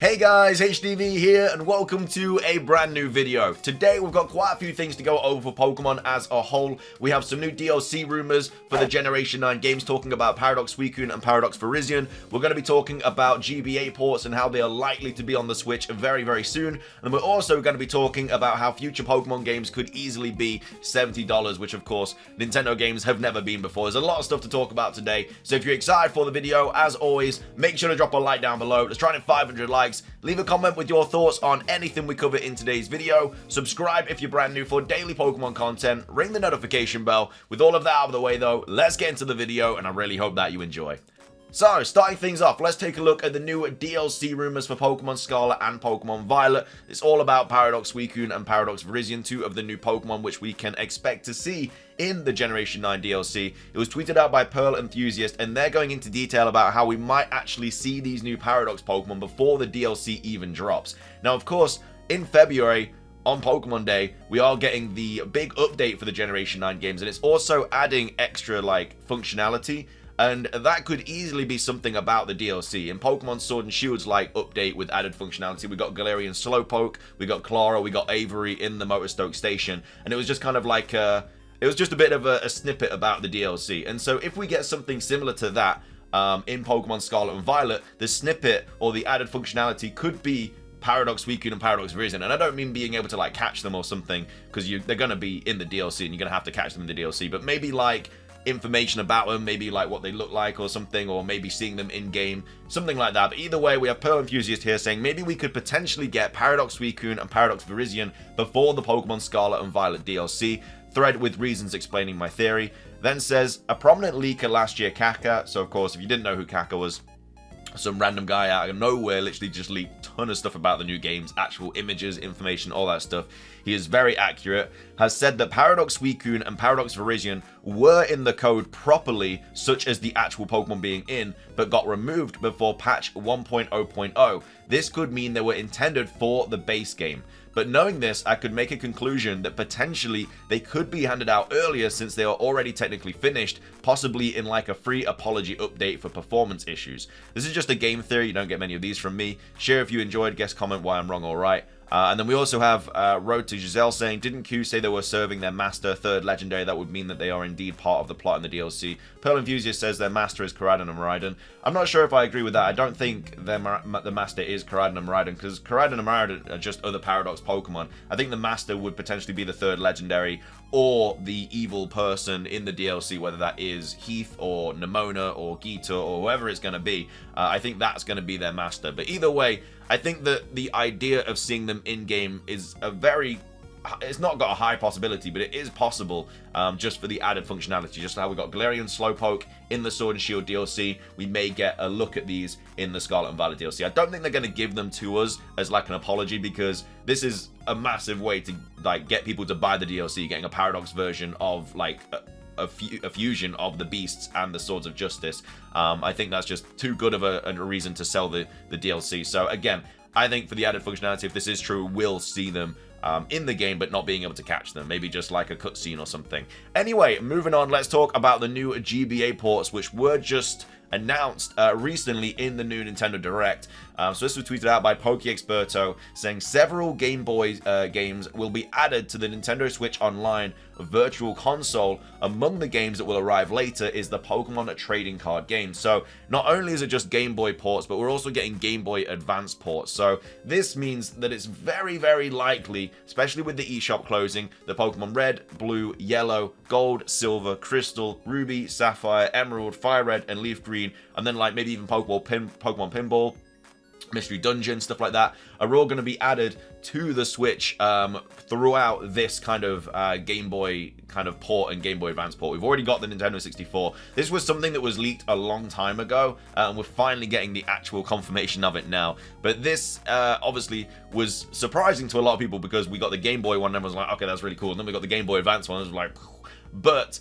Hey guys, HDvee here and welcome to a brand new video. Today we've got quite a few things to go over for Pokemon as a whole. We have some new DLC rumors for the Generation 9 games talking about Paradox Suicune and Paradox Virizion. We're going to be talking about GBA ports and how they are likely to be on the Switch very, very soon. And we're also going to be talking about how future Pokemon games could easily be $70, which of course Nintendo games have never been before. There's a lot of stuff to talk about today. So if you're excited for the video, as always, make sure to drop a like down below. Let's try to hit 500 likes. Leave a comment with your thoughts on anything we cover in today's video. Subscribe if you're brand new for daily Pokemon content. Ring the notification bell. With all of that out of the way though, let's get into the video and I really hope that you enjoy. So, starting things off, let's take a look at the new DLC rumors for Pokemon Scarlet and Pokemon Violet. It's all about Paradox Suicune and Paradox Virizion, two of the new Pokemon which we can expect to see in the Generation 9 DLC. It was tweeted out by Pearl Enthusiast, and they're going into detail about how we might actually see these new Paradox Pokemon before the DLC even drops. Now, of course, in February, on Pokemon Day, we are getting the big update for the Generation 9 games, and it's also adding extra, functionality. And that could easily be something about the DLC. In Pokemon Sword and Shield's update with added functionality, we got Galarian Slowpoke, we got Clara, we got Avery in the Motorstoke Station, and it was just kind of like it was just a bit of a snippet about the DLC. And so if we get something similar to that in Pokemon Scarlet and Violet, the snippet or the added functionality could be Paradox Suicune and Paradox Virizion. And I don't mean being able to catch them or something, because they're going to be in the DLC and you're going to have to catch them in the DLC, but maybe information about them, maybe what they look like or something, or maybe seeing them in game, something like that. But either way, we have Pearl Enthusiast here saying maybe we could potentially get Paradox Suicune and Paradox Virizion before the Pokemon Scarlet and Violet DLC. Thread with reasons explaining my theory. Then says a prominent leaker last year, Kaka. So of course, if you didn't know who Kaka was, some random guy out of nowhere literally just leaked a ton of stuff about the new games, actual images, information, all that stuff. He is very accurate, has said that Paradox Suicune and Paradox Virizion were in the code properly, such as the actual Pokemon being in, but got removed before patch 1.0.0. This could mean they were intended for the base game. But knowing this, I could make a conclusion that potentially they could be handed out earlier since they are already technically finished, possibly in a free apology update for performance issues. This is just a game theory, you don't get many of these from me. Share if you enjoyed, guess, comment why I'm wrong or right. And then we also have Road to Giselle saying, didn't Q say they were serving their master third legendary? That would mean that they are indeed part of the plot in the DLC. Pearl Enthusiast says their master is Koraidon and Miraidon. I'm not sure if I agree with that. I don't think the master is Koraidon and Miraidon, because Koraidon and Miraidon are just other Paradox Pokemon. I think the master would potentially be the third legendary, or the evil person in the DLC, whether that is Heath or Nemona or Gita or whoever it's going to be. I think that's going to be their master. But either way, I think that the idea of seeing them in-game is it's not got a high possibility, but it is possible just for the added functionality. Just how we got Galarian Slowpoke in the Sword and Shield DLC, we may get a look at these in the Scarlet and Violet DLC. I don't think they're going to give them to us as an apology, because this is a massive way to get people to buy the DLC, getting a Paradox version of a fusion of the beasts and the Swords of Justice. I think that's just too good of a reason to sell the DLC. So again, I think for the added functionality, if this is true, we'll see them in the game, but not being able to catch them. Maybe just a cutscene or something. Anyway, moving on, let's talk about the new GBA ports, which were just announced recently in the new Nintendo Direct. So this was tweeted out by PokeExperto, saying several Game Boy games will be added to the Nintendo Switch Online Virtual Console. Among the games that will arrive later is the Pokemon trading card game. So not only is it just Game Boy ports, but we're also getting Game Boy Advance ports. So this means that it's very, very likely, especially with the eShop closing, the Pokemon Red, Blue, Yellow, Gold, Silver, Crystal, Ruby, Sapphire, Emerald, Fire Red, and Leaf Green, and then maybe even Pokemon Pinball, Mystery Dungeon, stuff like that, are all going to be added to the Switch throughout this kind of Game Boy port and Game Boy Advance port. We've already got the Nintendo 64. This was something that was leaked a long time ago, and we're finally getting the actual confirmation of it now. But this obviously was surprising to a lot of people, because we got the Game Boy one and everyone was like, okay, that's really cool. And then we got the Game Boy Advance one and it was like, but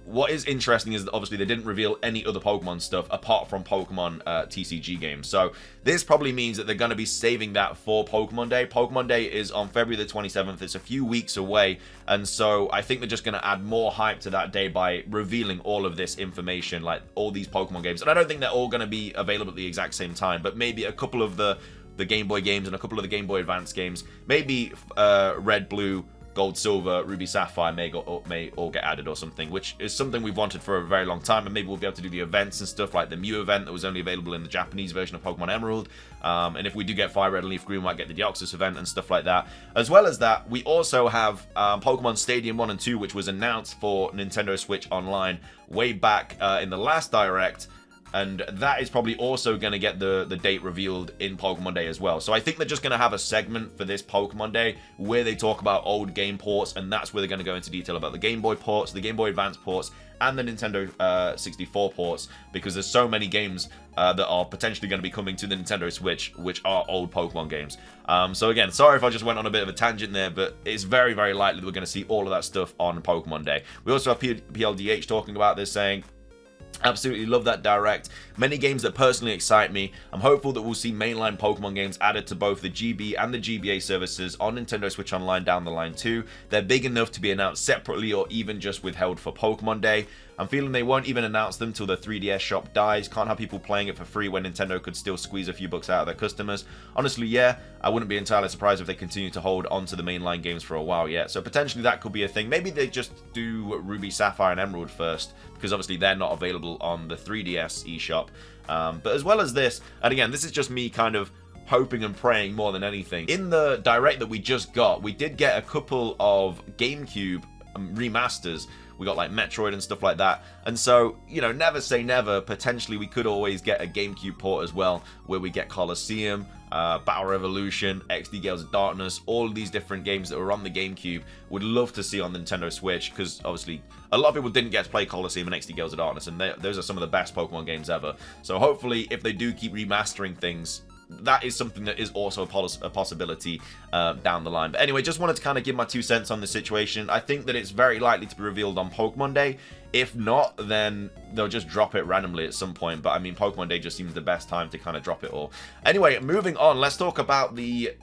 what is interesting is that obviously they didn't reveal any other Pokemon stuff apart from Pokemon TCG games. So this probably means that they're going to be saving that for Pokemon Day. Pokemon Day is on February the 27th. It's a few weeks away. And so I think they're just going to add more hype to that day by revealing all of this information, all these Pokemon games. And I don't think they're all going to be available at the exact same time, but maybe a couple of the the Game Boy games and a couple of the Game Boy Advance games. Maybe Red, Blue, Gold, Silver, Ruby, Sapphire may all get added or something, which is something we've wanted for a very long time, and maybe we'll be able to do the events and stuff like the Mew event that was only available in the Japanese version of Pokemon Emerald, and if we do get Fire Red and Leaf Green, we might get the Deoxys event and stuff like that. As well as that, we also have Pokemon Stadium 1 and 2, which was announced for Nintendo Switch Online way back in the last Direct, and that is probably also going to get the date revealed in Pokemon Day as well. So I think they're just going to have a segment for this Pokemon Day where they talk about old game ports, and that's where they're going to go into detail about the Game Boy ports, the Game Boy Advance ports, and the Nintendo 64 ports, because there's so many games that are potentially going to be coming to the Nintendo Switch, which are old Pokemon games. So again, sorry if I just went on a bit of a tangent there, but it's very, very likely that we're going to see all of that stuff on Pokemon Day. We also have PLDH talking about this, saying, absolutely love that Direct. Many games that personally excite me. I'm hopeful that we'll see mainline Pokemon games added to both the GB and the GBA services on Nintendo Switch Online down the line too. They're big enough to be announced separately or even just withheld for Pokemon Day. I'm feeling they won't even announce them till the 3DS shop dies. Can't have people playing it for free when Nintendo could still squeeze a few bucks out of their customers. Honestly, yeah, I wouldn't be entirely surprised if they continue to hold onto the mainline games for a while yet. So potentially that could be a thing. Maybe they just do Ruby, Sapphire, and Emerald first, because obviously they're not available on the 3DS eShop. But as well as this, and again, this is just me kind of hoping and praying more than anything. In the Direct that we just got, we did get a couple of GameCube remasters. We got like Metroid and stuff like that. And so, you know, never say never. Potentially we could always get a GameCube port as well, where we get Colosseum, Battle Revolution, XD Gales of Darkness, all of these different games that were on the GameCube. Would love to see on the Nintendo Switch, because obviously a lot of people didn't get to play Colosseum and XD Gales of Darkness, and those are some of the best Pokemon games ever. So hopefully if they do keep remastering things, that is something that is also a possibility down the line. But anyway, just wanted to kind of give my 2 cents on the situation. I think that it's very likely to be revealed on Pokemon Day. If not, then they'll just drop it randomly at some point. But I mean, Pokemon Day just seems the best time to kind of drop it all. Anyway, moving on, let's talk about the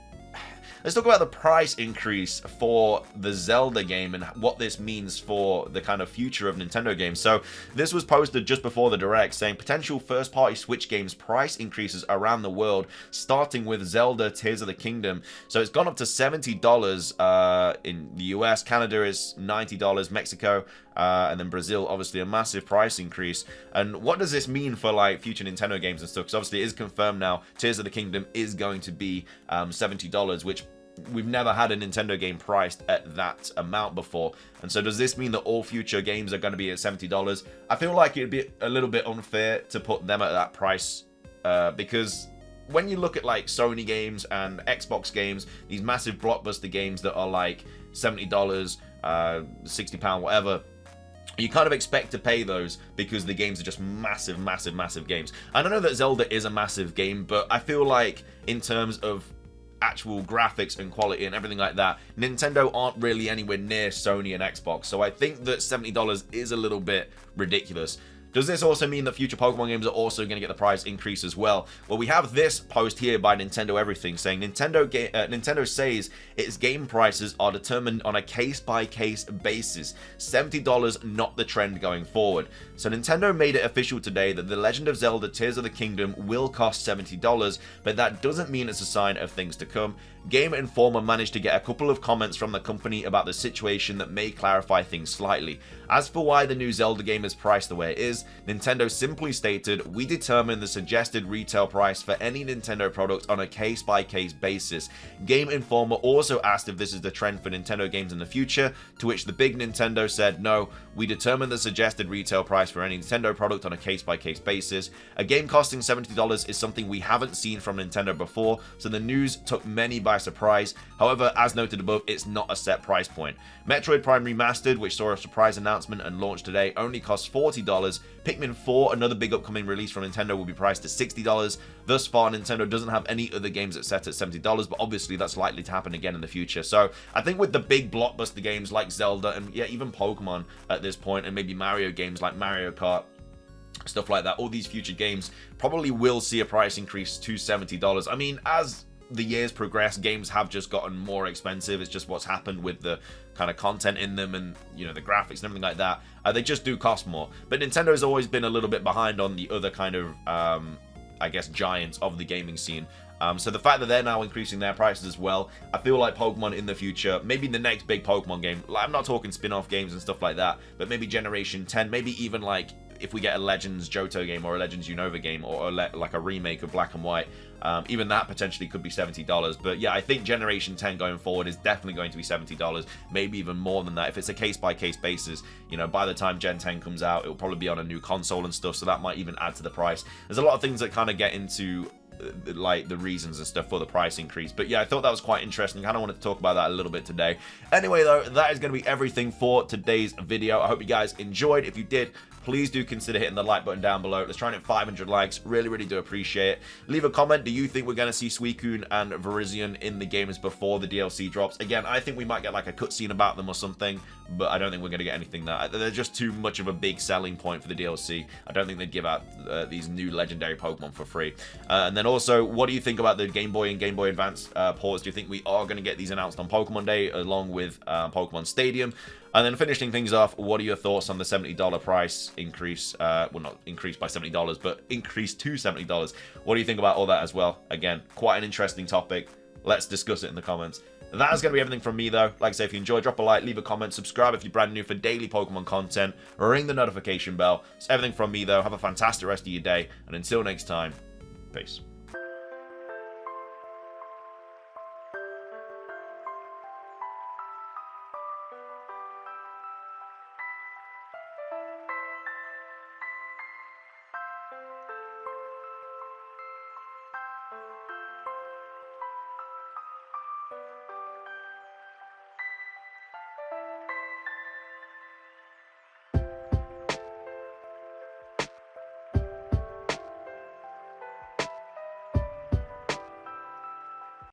price increase for the Zelda game and what this means for the kind of future of Nintendo games. So this was posted just before the Direct, saying potential first-party Switch games price increases around the world, starting with Zelda Tears of the Kingdom. So it's gone up to $70 in the US, Canada is $90, Mexico, and then Brazil, obviously a massive price increase. And what does this mean for like future Nintendo games and stuff? Because obviously it is confirmed now, Tears of the Kingdom is going to be $70, which we've never had a Nintendo game priced at that amount before. And so does this mean that all future games are going to be at $70? I feel like it'd be a little bit unfair to put them at that price, because when you look at like Sony games and Xbox games, these massive blockbuster games that are like $70, £60, whatever, you kind of expect to pay those because the games are just massive, massive, massive games. And I know that Zelda is a massive game, but I feel like in terms of actual graphics and quality and everything like that, Nintendo aren't really anywhere near Sony and Xbox. So I think that $70 is a little bit ridiculous. Does this also mean that future Pokemon games are also going to get the price increase as well? Well, we have this post here by Nintendo Everything saying Nintendo says its game prices are determined on a case-by-case basis. $70 not the trend going forward. So Nintendo made it official today that The Legend of Zelda Tears of the Kingdom will cost $70, but that doesn't mean it's a sign of things to come. Game Informer managed to get a couple of comments from the company about the situation that may clarify things slightly. As for why the new Zelda game is priced the way it is, Nintendo simply stated, "We determine the suggested retail price for any Nintendo product on a case-by-case basis." Game Informer also asked if this is the trend for Nintendo games in the future, to which the big Nintendo said, "No, we determine the suggested retail price for any Nintendo product on a case-by-case basis. A game costing $70 is something we haven't seen from Nintendo before, so the news took many by surprise. However, as noted above, it's not a set price point. Metroid Prime Remastered, which saw a surprise announcement and launched today, only costs $40. Pikmin 4, another big upcoming release from Nintendo, will be priced at $60. Thus far, Nintendo doesn't have any other games that set at $70, but obviously that's likely to happen again in the future. So I think with the big blockbuster games like Zelda and yeah, even Pokemon at this point, and maybe Mario games like Mario Kart, stuff like that, all these future games probably will see a price increase to $70. I mean, as the years progress, games have just gotten more expensive. It's just what's happened with the kind of content in them and, you know, the graphics and everything like that. They just do cost more. But Nintendo has always been a little bit behind on the other kind of I guess giants of the gaming scene. So the fact that they're now increasing their prices as well, I feel like Pokemon in the future, maybe the next big Pokemon game, like, I'm not talking spin-off games and stuff like that, but maybe Generation 10, maybe even like if we get a Legends Johto game or a Legends Unova game or like a remake of Black and White, even that potentially could be $70. But yeah, I think Generation 10 going forward is definitely going to be $70, maybe even more than that. If it's a case-by-case basis, you know, by the time Gen 10 comes out, it'll probably be on a new console and stuff, so that might even add to the price. There's a lot of things that kind of get into like the reasons and stuff for the price increase. But yeah, I thought that was quite interesting. Kind of wanted to talk about that a little bit today. Anyway, though, that is going to be everything for today's video. I hope you guys enjoyed. If you did, please do consider hitting the like button down below. Let's try and hit 500 likes. Really do appreciate it. Leave a comment. Do you think we're going to see Suicune and Virizion in the games before the DLC drops? Again, I think we might get like a cutscene about them or something, but I don't think we're going to get anything that. They're just too much of a big selling point for the DLC. I don't think they'd give out these new legendary Pokemon for free. And then also, what do you think about the Game Boy and Game Boy Advance ports? Do you think we are going to get these announced on Pokemon Day along with Pokemon Stadium? And then finishing things off, what are your thoughts on the $70 price increase? Well, not increased by $70, but increased to $70. What do you think about all that as well? Again, quite an interesting topic. Let's discuss it in the comments. That is going to be everything from me, though. Like I say, if you enjoyed, drop a like, leave a comment, subscribe if you're brand new for daily Pokemon content, ring the notification bell. It's everything from me, though. Have a fantastic rest of your day, and until next time, peace.